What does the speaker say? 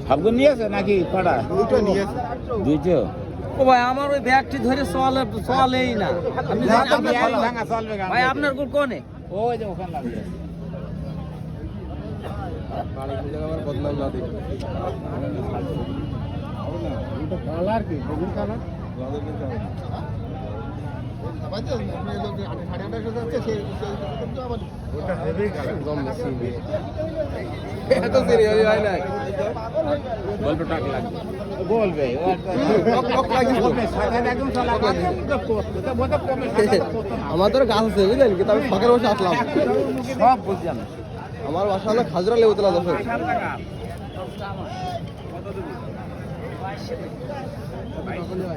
সবগুলো নিয়ে আছে নাকি কটা? দুইটো। ও ভাই আমার ওই ব্যাগটি ধরে চলেই না। ভাই আপনার কোন কোনে? ওই যে ওখানে লাগবে। বদনাম না দিই কালার কি কালার আমাদের গাছ আছে বুঝলেন, কিন্তু আমি সকালে বসে আসলাম। সব বুঝলাম। আমার বাসা হলো খাজরা লেবুতলা 10